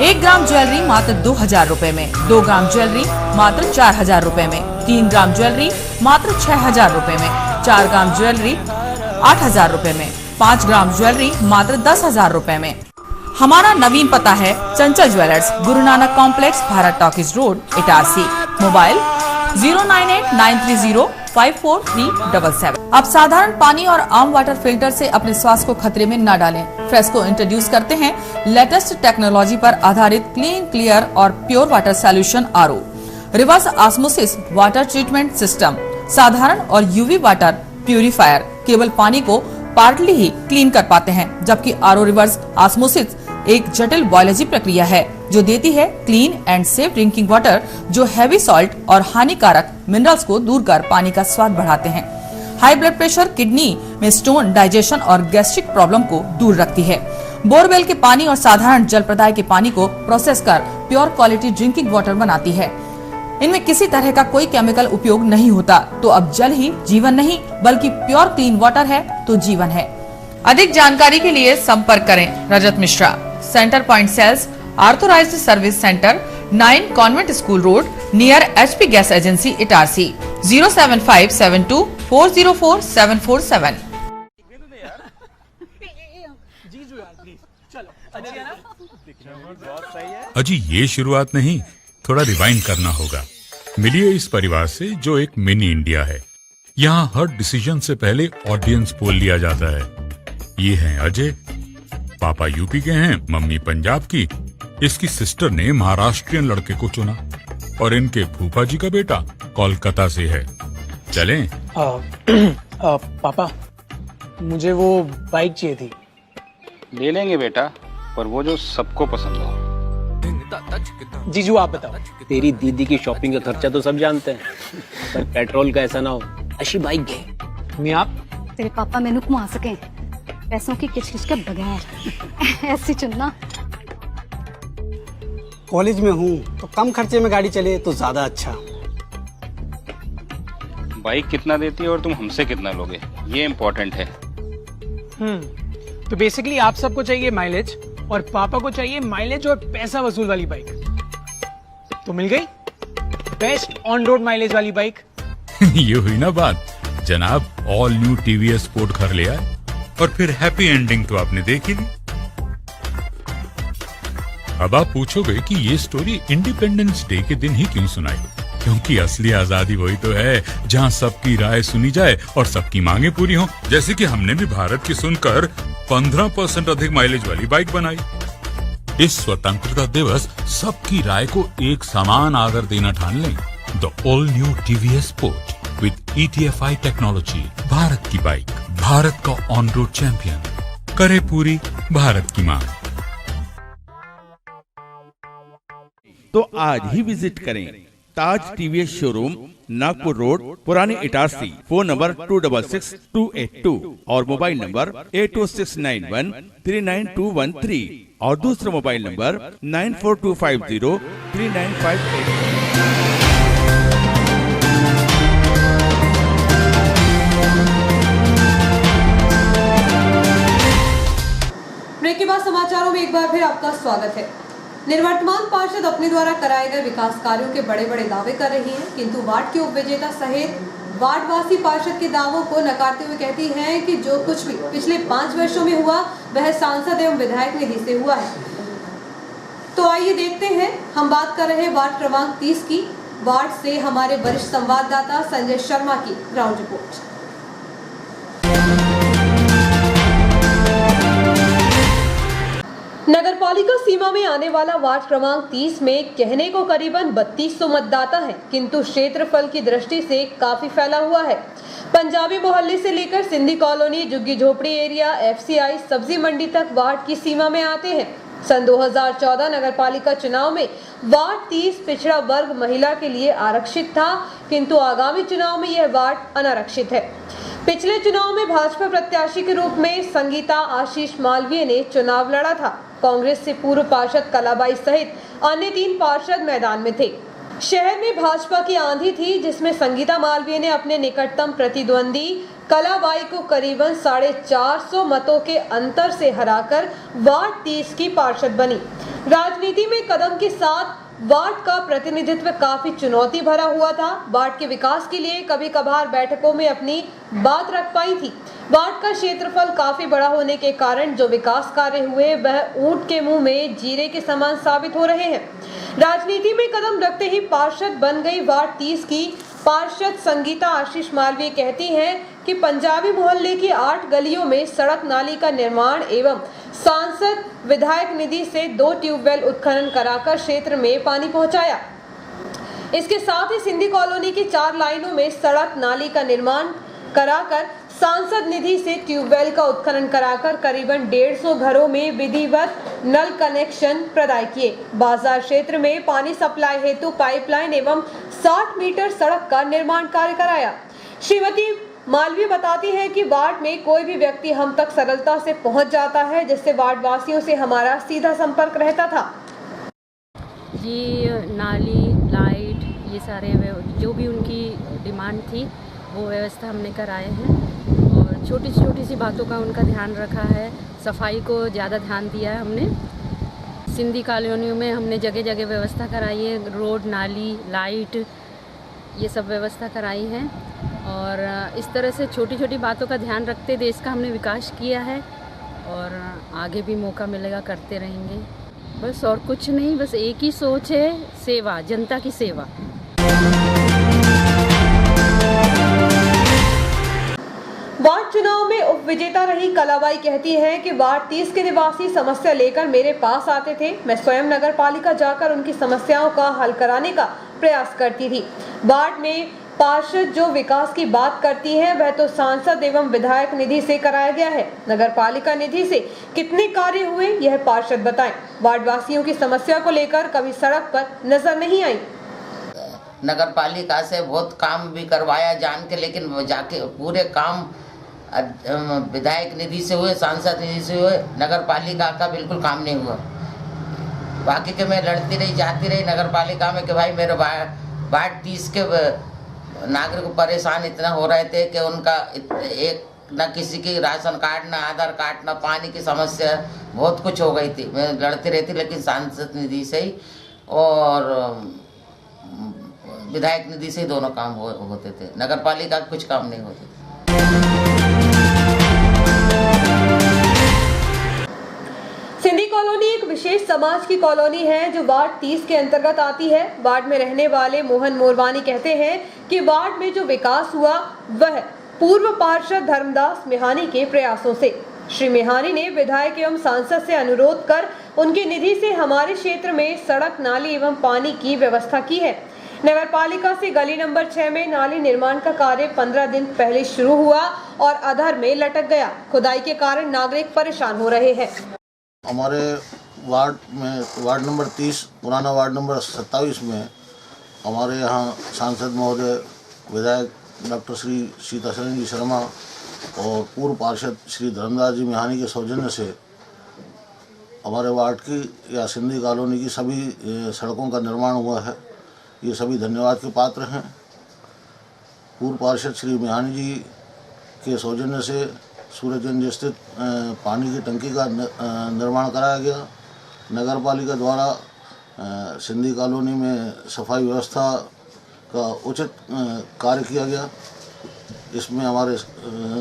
1 ग्राम ज्वेलरी मात्र 2000 रुपए में, 2 ग्राम ज्वेलरी मात्र 4000 रुपए में, 3 ग्राम ज्वेलरी मात्र 6000 रुपए में, 4 ग्राम ज्वेलरी 8000 रुपए में, 5 ग्राम ज्वेलरी मात्र 10000 रुपए में। हमारा नवीन पता है चंचल jewellers, Guru Nanak complex, Bharat talkies road, Itarsi. Mobile 09893054377। अब साधारण पानी और आम वाटर फिल्टर से अपने स्वास्थ्य को खतरे में न डालें। फ्रेस्को इंट्रोड्यूस करते हैं लेटेस्ट टेक्नोलॉजी पर आधारित क्लीन, क्लियर और pure water solution RO, reverse osmosis water treatment system, साधारण और यूवी वाटर प्यूरिफायर केवल पानी को पार्टली ही क्लीन कर पाते हैं, जबकि आरओ रिवर्स ऑस्मोसिस एक जटिल बायोलॉजी प्रक्रिया है जो देती है clean and safe drinking water जो हैवी सॉल्ट और हानिकारक मिनरल्स को दूर कर पानी का स्वाद बढ़ाते हैं। हाई ब्लड प्रेशर, किडनी में स्टोन, डाइजेशन और गैस्ट्रिक प्रॉब्लम को दूर रखती है। बोरवेल के पानी और साधारण जल प्रदाय के पानी को प्रोसेस कर प्योर क्वालिटी ड्रिंकिंग वाटर बनाती है। इनमें किसी तरह का कोई केमिकल उपयोग नहीं होता। तो अब जल ही जीवन नहीं बल्कि प्योर क्लीन वाटर है तो जीवन है। अधिक जानकारी के लिए संपर्क करें Rajat Mishra, centre point sales, authorised service centre, 9 convent school road, near HP gas agency, Itarsi. 07572404747। अजी ये शुरुआत नहीं, थोड़ा रिवाइंड करना होगा। मिलिए इस परिवार से जो एक मिनी इंडिया है। यहाँ हर डिसीजन से पहले ऑडियंस पोल लिया जाता है। ये हैं अजय, पापा यूपी के हैं, मम्मी पंजाब की। इसकी सिस्टर ने महाराष्ट्रियन लड़के को चुना और इनके फूफा जी का बेटा कोलकाता से है। चलें? पापा मुझे वो बाइक चाहिए थी। ले लेंगे बेटा, पर वो जो सबको पसंद हो। जीजू आप बताओ। तेरी दीदी की शॉपिंग का खर्चा तो सब जानते हैं, पर पेट्रोल का ऐसा ना हो। अच्छी बाइक घे। मैं आप तेरे पापा मैनू घुमा सके पैसों की किचकिच के बगैर ऐसी चुनना। कॉलेज में हूँ तो कम खर्चे में गाड़ी चले तो ज्यादा अच्छा। बाइक कितना देती है और तुम हमसे कितना लोगे, ये इम्पोर्टेंट है। तो बेसिकली आप सबको चाहिए माइलेज और पापा को चाहिए माइलेज और पैसा वसूल वाली बाइक। तो मिल गई बेस्ट ऑन रोड माइलेज वाली बाइक। ये हुई ना बात। जनाब ऑल न्यू टीवीएस स्पोर्ट घर ले आए और फिर हैप्पी एंडिंग तो आपने देखी ली। अब आप पूछोगे कि ये स्टोरी इंडिपेंडेंस डे के दिन ही क्यों सुनाई, क्योंकि असली आजादी वही तो है जहां सबकी राय सुनी जाए और सबकी मांगे पूरी हो। जैसे कि हमने भी भारत की सुनकर 15% अधिक माइलेज वाली बाइक बनाई। इस स्वतंत्रता दिवस सबकी राय को एक समान आदर देना ठान लें। The all new TVS sport with ETFI technology, Bharat की बाइक, भारत का ऑन रोड चैंपियन, करे पूरी भारत की मांग। तो आज ही विजिट करें ताज टीवीएस शोरूम, नागपुर रोड, पुरानी इटारसी। फोन नंबर 266282 और मोबाइल नंबर 82691399213 और दूसरा मोबाइल नंबर 9425039583। ब्रेक के बाद समाचारों में एक बार फिर आपका स्वागत है। निर्वर्तमान पार्षद अपने द्वारा कराए गए विकास कार्यों के बड़े बड़े दावे कर रही हैं, किंतु वार्ड के उपविजेता सहित वार्डवासी पार्षद के दावों को नकारते हुए कहती हैं कि जो कुछ भी पिछले 5 वर्षों में हुआ वह सांसद एवं विधायक निधि से हुआ है। तो आइए देखते हैं, हम बात कर रहे हैं वार्ड क्रमांक 30 की। वार्ड से हमारे वरिष्ठ संवाददाता संजय शर्मा की ग्राउंड रिपोर्ट। सीमा में आने वाला वार्ड क्रमांक 30 में कहने को करीबन 3200 मतदाता हैं, किंतु क्षेत्रफल की दृष्टि से काफी फैला हुआ है। पंजाबी मोहल्ले से लेकर सिंधी कॉलोनी, झुग्गी झोपड़ी एरिया, FCI, सब्जी मंडी तक वार्ड की सीमा में आते हैं। सन 2014 नगरपालिका चुनाव में वार्ड 30 पिछड़ा वर्ग महिला के लिए आरक्षित था, किंतु आगामी चुनाव में यह वार्ड अनारक्षित है। पिछले चुनाव में भाजपा प्रत्याशी के रूप में संगीता आशीष मालवीय ने चुनाव लड़ा था। कांग्रेस से पूर्व पार्षद कलाबाई सहित अन्य 3 पार्षद मैदान में थे। शहर में भाजपा की आंधी थी, जिसमें संगीता मालवीय ने अपने निकटतम प्रतिद्वंदी कलाबाई को करीबन 450 मतों के अंतर से हराकर वार्ड 30 की पार्षद बनी। राजनीति में कदम के साथ वार्ड का प्रतिनिधित्व काफी चुनौती भरा हुआ था। वार्ड के विकास के लिए कभी कभार बैठकों में अपनी बात रख पाई थी। वार्ड का क्षेत्रफल काफी बड़ा होने के कारण जो विकास कार्य हुए वह ऊंट के मुंह में जीरे के समान साबित हो रहे हैं। राजनीति में कदम रखते ही पार्षद बन गई वार्ड 30 की पार्षद संगीता आशीष मालवीय कहती हैं कि पंजाबी मोहल्ले की 8 गलियों में सड़क नाली का निर्माण एवं सांसद विधायक निधि से 2 ट्यूबवेल उत्खनन कराकर क्षेत्र में पानी पहुंचाया। इसके साथ ही सिंधी कॉलोनी की 4 लाइनों में सड़क नाली का निर्माण कराकर सांसद निधि से ट्यूबवेल का उत्खनन कराकर करीबन 150 घरों में विधिवत नल कनेक्शन प्रदान किए। बाजार क्षेत्र में पानी सप्लाई हेतु पाइपलाइन एवं 60 मीटर सड़क का निर्माण कार्य कराया। श्रीमती मालवीय बताती है कि वार्ड में कोई भी व्यक्ति हम तक सरलता से पहुंच जाता है, जिससे वार्ड वासियों से हमारा सीधा संपर्क रहता था। जी, नाली, लाइट, ये सारे जो भी उनकी डिमांड थी वो व्यवस्था हमने कराए हैं और छोटी छोटी सी बातों का उनका ध्यान रखा है। सफाई को ज़्यादा ध्यान दिया है हमने। सिंधी कॉलोनियों में हमने जगह जगह व्यवस्था कराई है, रोड, नाली, लाइट, ये सब व्यवस्था कराई है और इस तरह से छोटी छोटी बातों का ध्यान रखते देश का हमने विकास किया है और आगे भी मौका मिलेगा करते रहेंगे। बस और कुछ नहीं, बस एक ही सोच है, सेवा, जनता की सेवा। वार्ड चुनाव में उप विजेता रही कलाबाई कहती हैं कि वार्ड 30 के निवासी समस्या लेकर मेरे पास आते थे। मैं स्वयं नगर पालिका जाकर उनकी समस्याओं का हल कराने का प्रयास करती थी। वार्ड में पार्षद जो विकास की बात करती है वह तो सांसद एवं विधायक निधि से कराया गया है। नगर पालिका निधि से कितने कार्य हुए यह पार्षद बताएं। वार्ड वासियों की समस्या को लेकर कभी सड़क पर नजर नहीं आई। नगर पालिका से बहुत काम भी करवाया जान के, लेकिन जाके पूरे काम विधायक निधि से हुए, सांसद निधि से हुए, नगर पालिका का बिल्कुल काम नहीं हुआ। बाकी के मैं लड़ती रही, जाती रही नगर पालिका में कि भाई मेरे वार्ड 30 के नागरिक परेशान इतना हो रहे थे कि उनका एक न किसी की राशन कार्ड, न आधार कार्ड, न पानी की समस्या, बहुत कुछ हो गई थी। मैं लड़ती रहती, लेकिन सांसद निधि से ही और विधायक निधि से ही दोनों काम होते थे। नगर पालिका कुछ काम नहीं होते थे। सिंधी कॉलोनी एक विशेष समाज की कॉलोनी है जो वार्ड 30 के अंतर्गत आती है। वार्ड में रहने वाले मोहन मोरवानी कहते हैं कि वार्ड में जो विकास हुआ वह पूर्व पार्षद धर्मदास मेहानी के प्रयासों से। श्री मेहानी ने विधायक एवं सांसद से अनुरोध कर उनकी निधि से हमारे क्षेत्र में सड़क, नाली एवं पानी की व्यवस्था की है। नगर पालिका से गली नंबर 6 में नाली निर्माण का कार्य 15 दिन पहले शुरू हुआ और अधर में लटक गया। खुदाई के कारण नागरिक परेशान हो रहे हैं। हमारे वार्ड में, वार्ड नंबर 30, पुराना वार्ड नंबर 27 में हमारे यहाँ सांसद महोदय, विधायक डॉक्टर श्री सीताशरण जी शर्मा और पूर्व पार्षद श्री धर्मदास जी मेहानी के सौजन्य से हमारे वार्ड की या सिंधी कॉलोनी की सभी सड़कों का निर्माण हुआ है। ये सभी धन्यवाद के पात्र हैं। पूर्व पार्षद श्री मेहानी जी के सौजन्य से सूरजगंज स्थित पानी की टंकी का निर्माण कराया गया। नगर पालिका द्वारा सिंधी कॉलोनी में सफाई व्यवस्था का उचित कार्य किया गया। इसमें हमारे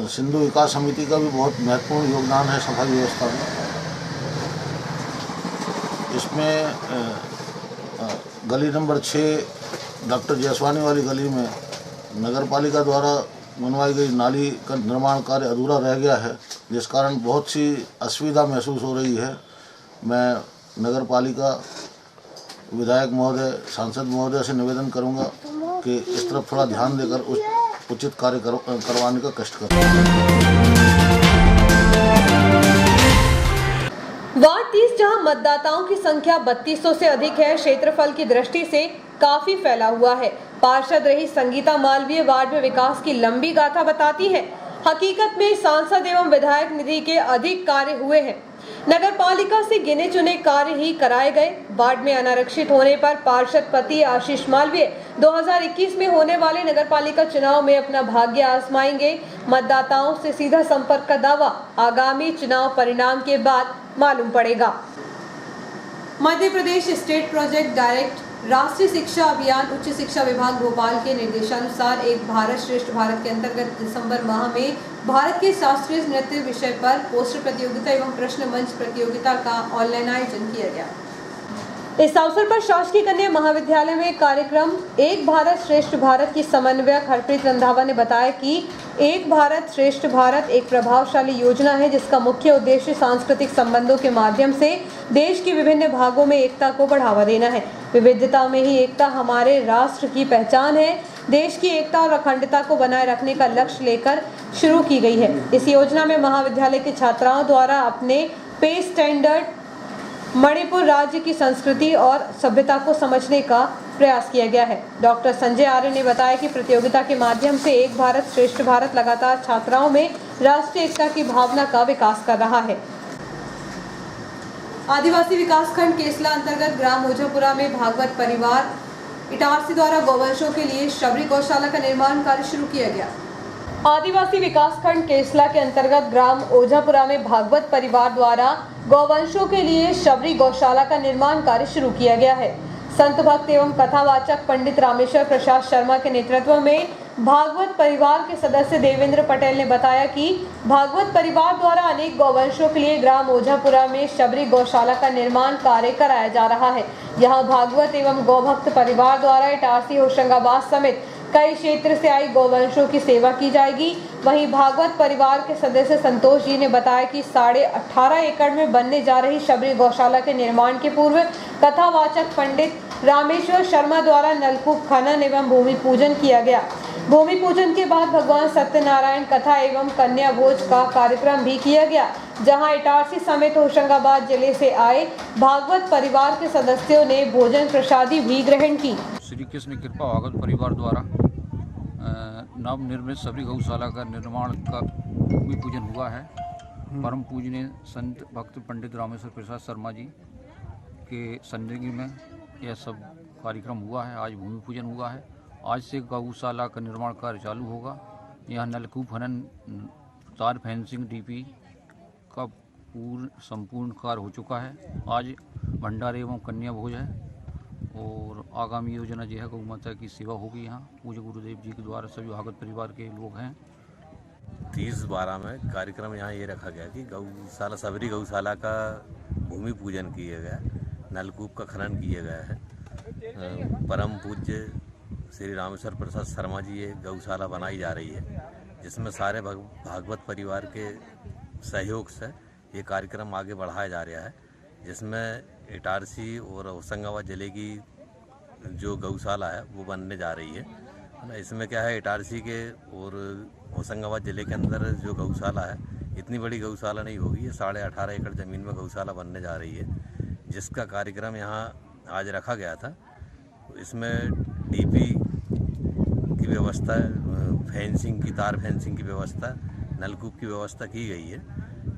सिंधु विकास समिति का भी बहुत महत्वपूर्ण योगदान है सफाई व्यवस्था में। इसमें गली नंबर 6 डॉक्टर जयसवानी वाली गली में नगर पालिका द्वारा बनवाई गई नाली का निर्माण कार्य अधूरा रह गया है, जिस कारण बहुत सी असुविधा महसूस हो रही है। मैं नगर पालिका विधायक महोदय, सांसद महोदय से निवेदन करूंगा कि इस तरफ थोड़ा ध्यान देकर उचित कार्य करवाने का कष्ट करें। वार्ड 30 जहां मतदाताओं की संख्या 3200 से अधिक है, क्षेत्रफल की दृष्टि से काफी फैला हुआ है। पार्षद रही संगीता मालवीय वार्ड में विकास की लंबी गाथा बताती है। हकीकत में सांसद एवं विधायक निधि के अधिक कार्य हुए हैं। नगर पालिका से गिने चुने कार्य ही कराए गए। वार्ड में अनारक्षित होने पर पार्षद पति आशीष मालवीय 2021 में होने वाले नगर पालिका चुनाव में अपना भाग्य आजमाएंगे। मतदाताओं से सीधा संपर्क का दावा आगामी चुनाव परिणाम के बाद मालूम पड़ेगा। Madhya Pradesh state project direct राष्ट्रीय शिक्षा अभियान उच्च शिक्षा विभाग भोपाल के निर्देशानुसार एक भारत श्रेष्ठ भारत के अंतर्गत दिसंबर माह में भारत के शास्त्रीय नृत्य विषय पर पोस्टर प्रतियोगिता एवं प्रश्न मंच प्रतियोगिता का ऑनलाइन आयोजन किया गया। इस अवसर पर शासकीय कन्या महाविद्यालय में कार्यक्रम एक भारत श्रेष्ठ भारत की समन्वयक हरप्रीत रंधावा ने बताया कि एक भारत श्रेष्ठ भारत एक प्रभावशाली योजना है जिसका मुख्य उद्देश्य सांस्कृतिक संबंधों के माध्यम से देश के विभिन्न भागों में एकता को बढ़ावा देना है। विविधता में ही एकता हमारे राष्ट्र की पहचान है। देश की एकता और अखंडता को बनाए रखने का लक्ष्य लेकर शुरू की गई है। इस योजना में महाविद्यालय के छात्राओं द्वारा अपने पे स्टैंडर्ड मणिपुर राज्य की संस्कृति और सभ्यता को समझने का प्रयास किया गया है। डॉक्टर संजय आर्य ने बताया कि प्रतियोगिता के माध्यम से एक भारत श्रेष्ठ भारत लगातार छात्राओं में राष्ट्रीय एकता की भावना का विकास कर रहा है। आदिवासी विकासखंड केसला अंतर्गत ग्राम ओझापुरा में भागवत परिवार इटारसी द्वारा गौवंशों के लिए शबरी गौशाला का निर्माण कार्य शुरू किया गया। आदिवासी विकासखंड केसला के अंतर्गत ग्राम ओझापुरा में भागवत परिवार द्वारा गौवंशों के लिए शबरी गौशाला का निर्माण कार्य शुरू किया गया है। संत भक्त एवं कथावाचक पंडित रामेश्वर प्रसाद शर्मा के नेतृत्व में भागवत परिवार के सदस्य देवेंद्र पटेल ने बताया कि भागवत परिवार द्वारा अनेक गौवंशों के लिए ग्राम ओझापुरा में शबरी गौशाला का निर्माण कार्य कराया जा रहा है। यहाँ भागवत एवं गौभक्त परिवार द्वारा इटारसी होशंगाबाद समेत कई क्षेत्र से आई गौवंशों की सेवा की जाएगी। वहीं भागवत परिवार के सदस्य संतोष जी ने बताया कि 18.5 एकड़ में बनने जा रही शबरी गौशाला के निर्माण के पूर्व कथावाचक पंडित रामेश्वर शर्मा द्वारा नलकूप खनन एवं भूमि पूजन किया गया। भूमि पूजन के बाद भगवान सत्यनारायण कथा एवं कन्या भोज का कार्यक्रम भी किया गया, जहां इटारसी समेत होशंगाबाद जिले से आए भागवत परिवार के सदस्यों ने भोजन प्रसादी भी ग्रहण की। श्री कृष्ण कृपा भागवत परिवार द्वारा नवनिर्मित शबरी गौशाला का निर्माण का भूमि पूजन हुआ है। परम पूजनीय संत भक्त पंडित रामेश्वर प्रसाद शर्मा जी के संयोगी में यह सब कार्यक्रम हुआ है। आज भूमि पूजन हुआ है। आज से गौशाला का निर्माण कार्य चालू होगा। यहाँ नलकूप खनन, तार फेंसिंग, डीपी का संपूर्ण कार्य हो चुका है। आज भंडारे एवं कन्या भोज है और आगामी योजना जो है गौ माता की सेवा होगी। यहाँ पूज्य गुरुदेव जी के द्वारा सभी भागवत परिवार के लोग हैं। 30/12 में कार्यक्रम यहाँ ये रखा गया कि गौशाला शबरी गौशाला का भूमि पूजन किया गया, नलकूप का खनन किया गया है। परम पूज्य श्री रामेश्वर प्रसाद शर्मा जी ये गौशाला बनाई जा रही है, जिसमें सारे भागवत परिवार के सहयोग से ये कार्यक्रम आगे बढ़ाया जा रहा है, जिसमें इटारसी और होशंगाबाद जिले की जो गौशाला है वो बनने जा रही है। इसमें क्या है, इटारसी के और होशंगाबाद जिले के अंदर जो गौशाला है इतनी बड़ी गौशाला नहीं होगी। ये 18.5 एकड़ ज़मीन में गौशाला बनने जा रही है, जिसका कार्यक्रम यहाँ आज रखा गया था। इसमें डीपी की व्यवस्था, फेंसिंग की, तार फेंसिंग की व्यवस्था, नलकूप की व्यवस्था की गई है,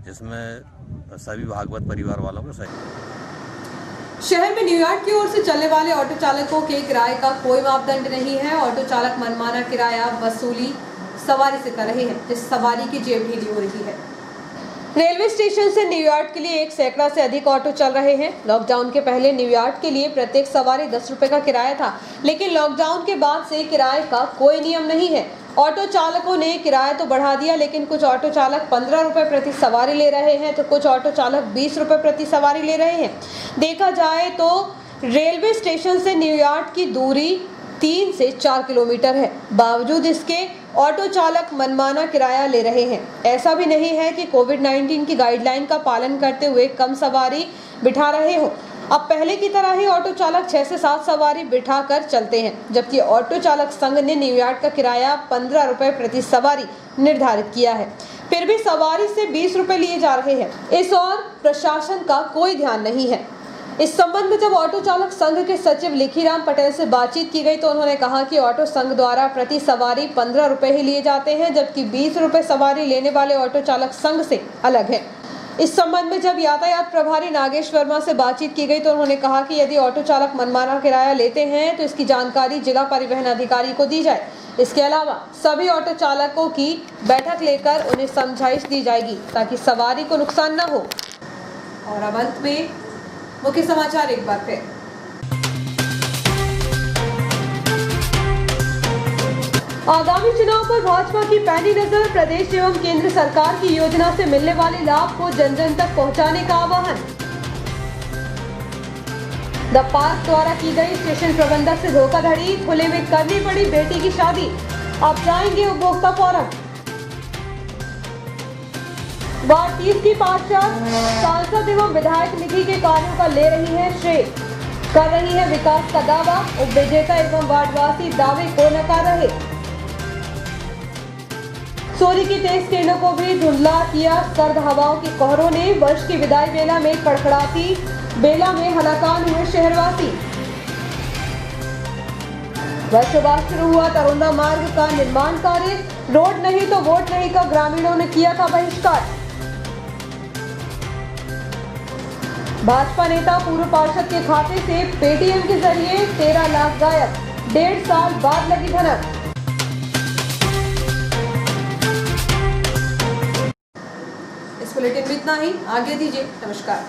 जिसमें सभी भागवत परिवार वालों को सही। शहर में न्यूयॉर्क की ओर से चलने वाले ऑटो चालकों के किराए का कोई मापदंड नहीं है। ऑटो चालक मनमाना किराया वसूली सवारी से कर रहे हैं, जिस सवारी की जेब ढीली हो रही है। रेलवे स्टेशन से न्यूयॉर्क के लिए 1 सैकड़ा से अधिक ऑटो चल रहे हैं। लॉकडाउन के पहले न्यूयॉर्क के लिए प्रत्येक सवारी 10 रुपए का किराया था, लेकिन लॉकडाउन के बाद से किराए का कोई नियम नहीं है। ऑटो चालकों ने किराया तो बढ़ा दिया, लेकिन कुछ ऑटो चालक 15 रुपए प्रति सवारी ले रहे हैं, तो कुछ ऑटो चालक 20 रुपए प्रति सवारी ले रहे हैं। देखा जाए तो रेलवे स्टेशन से न्यूयॉर्क की दूरी 3 से 4 किलोमीटर है। बावजूद इसके ऑटो चालक मनमाना किराया ले रहे हैं। ऐसा भी नहीं है कि कोविड-19 की गाइडलाइन का पालन करते हुए कम सवारी बिठा रहे हो। अब पहले की तरह ही ऑटो चालक 6 से 7 सवारी बिठाकर चलते हैं, जबकि ऑटो चालक संघ ने न्यूयार्क का किराया 15 रुपए प्रति सवारी निर्धारित किया है। फिर भी सवारी से 20 रुपए लिए जा रहे हैं। इस और प्रशासन का कोई ध्यान नहीं है। इस संबंध में जब ऑटो चालक संघ के सचिव लिखीराम पटेल से बातचीत की गई तो उन्होंने कहा कि ऑटो संघ द्वारा प्रति सवारी 15 रुपए ही लिए जाते हैं, जबकि 20 रुपए सवारी लेने वाले ऑटो चालक संघ से अलग है। इस संबंध में जब यातायात प्रभारी नागेश वर्मा से बातचीत की गई तो उन्होंने कहा कि यदि ऑटो चालक मनमाना किराया लेते हैं तो इसकी जानकारी जिला परिवहन अधिकारी को दी जाए। इसके अलावा सभी ऑटो चालकों की बैठक लेकर उन्हें समझाइश दी जाएगी ताकि सवारी को नुकसान न हो। और अब अंत में मुख्य समाचार एक बार फिर। आगामी चुनाव पर भाजपा की पैनी नजर, प्रदेश एवं केंद्र सरकार की योजना से मिलने वाले लाभ को जन जन तक पहुंचाने का आह्वान। द पार्क द्वारा की गई स्टेशन प्रबंधक से धोखाधड़ी, खुले में करनी पड़ी बेटी की शादी, अब जाएंगे उपभोक्ता फोरम। वार्ड 30 की पार्षद सांसद एवं विधायक निधि के कार्यों का ले रही है श्रेय, कर रही है विकास का दावा, उपविजेता एवं वार्डवासी दावे को नकार रहे। सूर्य की तेज किरणों को भी धुंधला किया सर्द हवाओं की कोहरों ने, वर्ष की विदाई बेला में कड़कड़ाती बेला में हलाकान हुए शहरवासी। वर्षों शुरू हुआ तरोंदा मार्ग का निर्माण कार्य, रोड नहीं तो वोट नहीं का ग्रामीणों ने किया था बहिष्कार। भाजपा नेता पूर्व पार्षद के खाते से पेटीएम के जरिए 13 लाख गायब, 1.5 साल बाद लगी भनक। इस बुलेटिन में इतना ही, आगे दीजिए, नमस्कार।